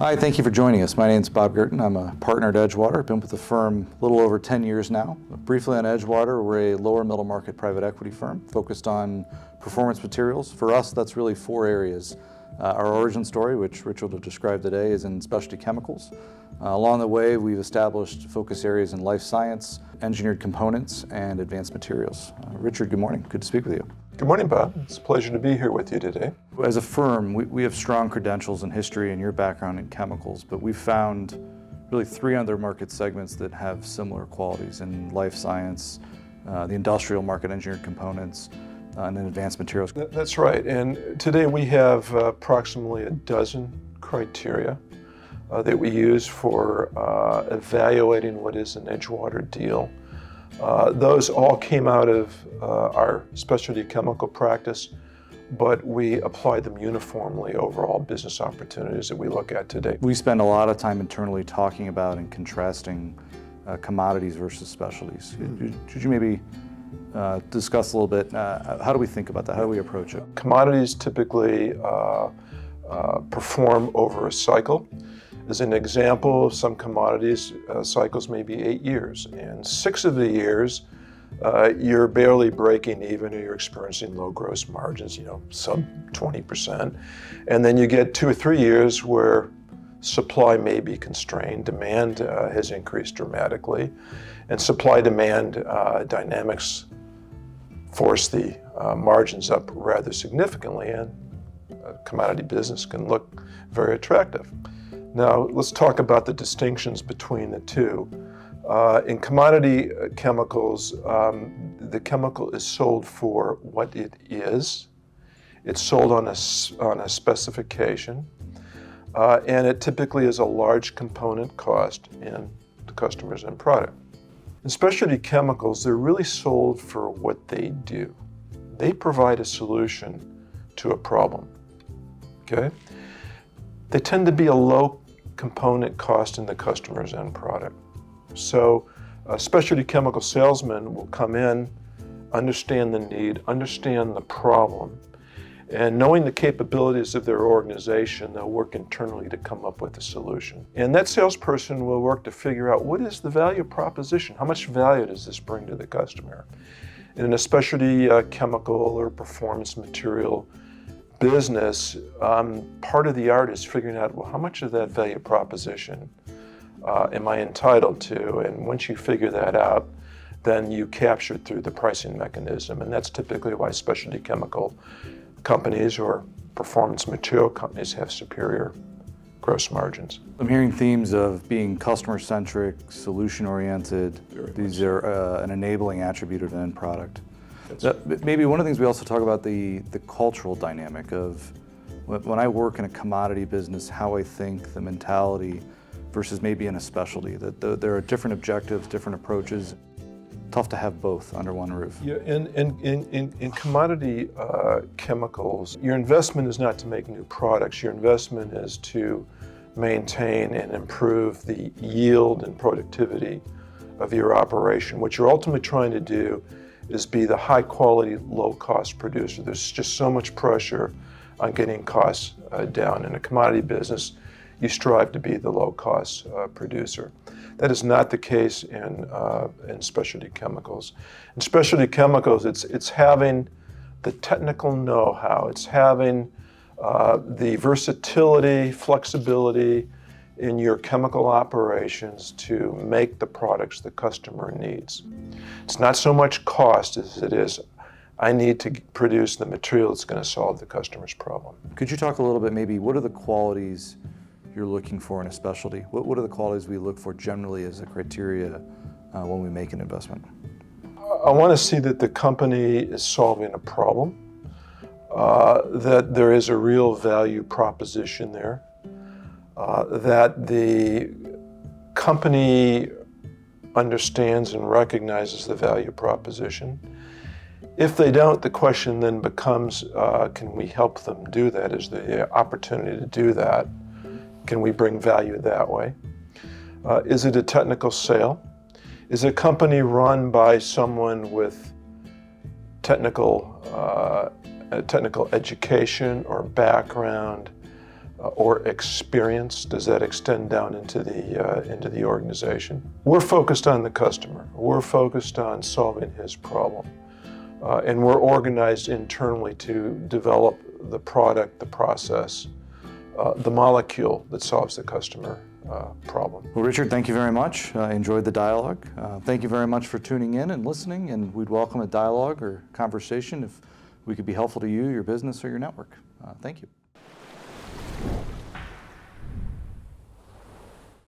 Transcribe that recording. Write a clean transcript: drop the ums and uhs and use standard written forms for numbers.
Hi, thank you for joining us. My name is Bob Gerton. I'm a partner at Edgewater. I've been with the firm a little over 10 years now. Briefly on Edgewater, we're a lower middle market private equity firm focused on performance materials. For us, that's really four areas. Our origin story, which Richard will describe today, is in specialty chemicals. Along the way, we've established focus areas in life science, engineered components, and advanced materials. Richard, good morning. Good to speak with you. Good morning, Bob. It's a pleasure to be here with you today. As a firm, we have strong credentials in history and your background in chemicals, but we've found really three other market segments that have similar qualities in life science, the industrial market, engineered components, and then advanced materials. That's right. And today we have approximately a dozen criteria that we use for evaluating what is an Edgewater deal. Those all came out of our specialty chemical practice, but we apply them uniformly over all business opportunities that we look at today. We spend a lot of time internally talking about and contrasting commodities versus specialties. Could you maybe discuss a little bit, how do we think about that? How do we approach it? Commodities typically perform over a cycle. As an example, some commodities cycles may be 8 years, and 6 of the years you're barely breaking even, or you're experiencing low gross margins, sub 20%. And then you get 2 or 3 years where supply may be constrained, demand has increased dramatically, and supply-demand dynamics force the margins up rather significantly, and a commodity business can look very attractive. Now, let's talk about the distinctions between the two. In commodity chemicals, the chemical is sold for what it is. It's sold on a specification, and it typically is a large component cost in the customer's end product. In specialty chemicals, they're really sold for what they do. They provide a solution to a problem, okay? They tend to be a low component cost in the customer's end product. So a specialty chemical salesman will come in, understand the need, understand the problem, and knowing the capabilities of their organization, they'll work internally to come up with a solution. And that salesperson will work to figure out, what is the value proposition? How much value does this bring to the customer? And in a specialty chemical or performance material business, part of the art is figuring out, well, how much of that value proposition am I entitled to? And once you figure that out, then you capture it through the pricing mechanism. And that's typically why specialty chemical companies or performance material companies have superior gross margins. I'm hearing themes of being customer-centric, solution-oriented. These are an enabling attribute of an end product. Maybe one of the things we also talk about the cultural dynamic of when I work in a commodity business, how I think, the mentality versus maybe in a specialty, that there are different objectives, different approaches. Tough to have both under one roof. Yeah, in commodity chemicals, your investment is not to make new products. Your investment is to maintain and improve the yield and productivity of your operation. What you're ultimately trying to do is be the high quality, low cost producer. There's just so much pressure on getting costs down. In a commodity business, you strive to be the low cost producer. That is not the case in specialty chemicals. In specialty chemicals, it's having the technical know-how, it's having the versatility, flexibility in your chemical operations to make the products the customer needs. It's not so much cost as it is, I need to produce the material that's going to solve the customer's problem. Could you talk a little bit, maybe, what are the qualities you're looking for in a specialty? What are the qualities we look for generally as a criteria when we make an investment? I want to see that the company is solving a problem, that there is a real value proposition there, that the company understands and recognizes the value proposition. If they don't, the question then becomes, can we help them do that? Is there the opportunity to do that? Can we bring value that way? Is it a technical sale? Is a company run by someone with technical education or background or experience? Does that extend down into the organization? We're focused on the customer. We're focused on solving his problem. And we're organized internally to develop the product, the process, the molecule that solves the customer problem. Well, Richard, thank you very much. I enjoyed the dialogue. Thank you very much for tuning in and listening, and we'd welcome a dialogue or conversation if we could be helpful to you, your business, or your network. Thank you.